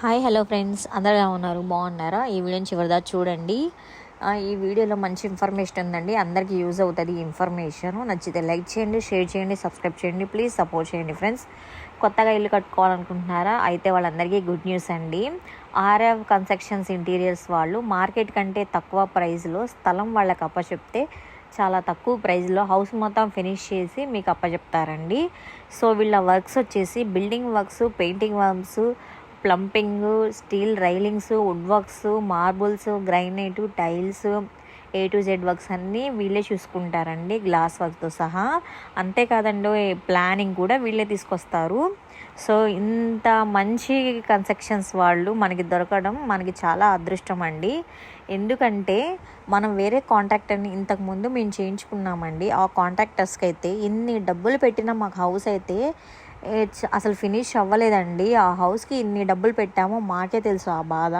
Hi hello friends, అందరూ ఎలా ఉన్నారు? బాగున్నారా? ఈ వీడియోని చివరిదాకా చూడండి. ఈ వీడియోలో మంచి ఇన్ఫర్మేషన్ ఉందండి, అందరికీ యూజ్ అవుతుంది. ఈ ఇన్ఫర్మేషన్ నచ్చితే లైక్ చేయండి, షేర్ చేయండి, సబ్స్క్రైబ్ చేయండి, ప్లీజ్ సపోర్ట్ చేయండి ఫ్రెండ్స్. కొత్తగా ఇల్లు కట్టుకోవాలనుకుంటున్నారా? అయితే వాళ్ళందరికీ గుడ్ న్యూస్ అండి. ఆర్ఎఫ్ కన్స్ట్రక్షన్స్ ఇంటీరియర్స్ వాళ్ళు మార్కెట్ కంటే తక్కువ ప్రైస్లో స్థలం వాళ్ళకి అప్పచెప్తే చాలా తక్కువ ప్రైస్లో హౌస్ మొత్తం ఫినిష్ చేసి మీకు అప్పచెప్తారండి. సో వీళ్ళ వర్క్స్ వచ్చేసి building works, painting works, plumping, steel railings, wood works, marbles, granite, tiles, A to Z works అన్నీ వీళ్ళే చూసుకుంటారండి, గ్లాస్ వర్క్తో సహా. అంతేకాదండి, ప్లానింగ్ కూడా వీళ్ళే తీసుకొస్తారు. సో ఇంత మంచి కన్స్ట్రక్షన్స్ వాళ్ళు మనకి దొరకడం మనకి చాలా అదృష్టం అండి. ఎందుకంటే మనం వేరే కాంట్రాక్టర్ని ఇంతకుముందు మేము చేయించుకున్నామండి. ఆ కాంట్రాక్టర్స్కి అయితే ఇన్ని డబ్బులు పెట్టిన మాకు హౌస్ అయితే అసలు ఫినిష్ అవ్వలేదండి. ఆ హౌస్కి ఇన్ని డబ్బులు పెట్టామో మాకే తెలుసు ఆ బాధ.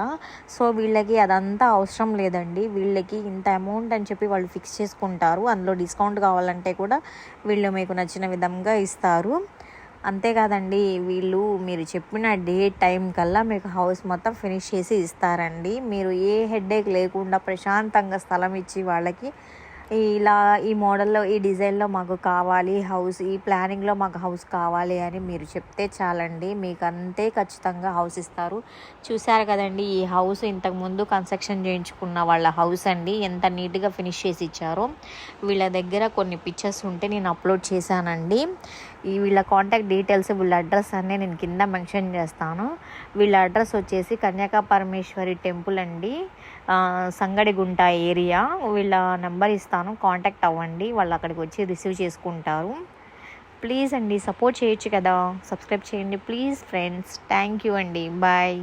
సో వీళ్ళకి అదంతా అవసరం లేదండి. వీళ్ళకి ఇంత అమౌంట్ అని చెప్పి వాళ్ళు ఫిక్స్ చేసుకుంటారు. అందులో డిస్కౌంట్ కావాలంటే కూడా వీళ్ళు మీకు నచ్చిన విధంగా ఇస్తారు. అంతేకాదండి, వీళ్ళు మీరు చెప్పిన డే టైం కల్లా మీకు హౌస్ మొత్తం ఫినిష్ చేసి ఇస్తారండి. మీరు ఏ హెడేక్ లేకుండా ప్రశాంతంగా స్థలం ఇచ్చి వాళ్ళకి ఇలా ఈ మోడల్లో, ఈ డిజైన్లో మాకు కావాలి హౌస్, ఈ ప్లానింగ్లో మాకు హౌస్ కావాలి అని మీరు చెప్తే చాలండి, మీకు అంతే ఖచ్చితంగా హౌస్ ఇస్తారు. చూశారు కదండి, ఈ హౌస్ ఇంతకుముందు కన్స్ట్రక్షన్ చేయించుకున్న వాళ్ళ హౌస్ అండి. ఎంత నీట్గా ఫినిష్ చేసి ఇచ్చారో. వీళ్ళ దగ్గర కొన్ని పిక్చర్స్ ఉంటే నేను అప్లోడ్ చేశానండి. వీళ్ళ కాంటాక్ట్ డీటెయిల్స్, వీళ్ళ అడ్రస్ అన్నీ నేను కింద మెన్షన్ చేస్తాను. వీళ్ళ అడ్రస్ వచ్చేసి కన్యాకా పరమేశ్వరి టెంపుల్ అండి, సంగడిగుంట ఏరియా. వీళ్ళ నెంబర్ ఇస్తాను, కాంటాక్ట్ అవ్వండి. వాళ్ళు అక్కడికి వచ్చి రిసీవ్ చేసుకుంటారు. ప్లీజ్ అండి, సపోర్ట్ చేయొచ్చు కదా, సబ్స్క్రైబ్ చేయండి ప్లీజ్ ఫ్రెండ్స్. థ్యాంక్ యూ అండి, బాయ్.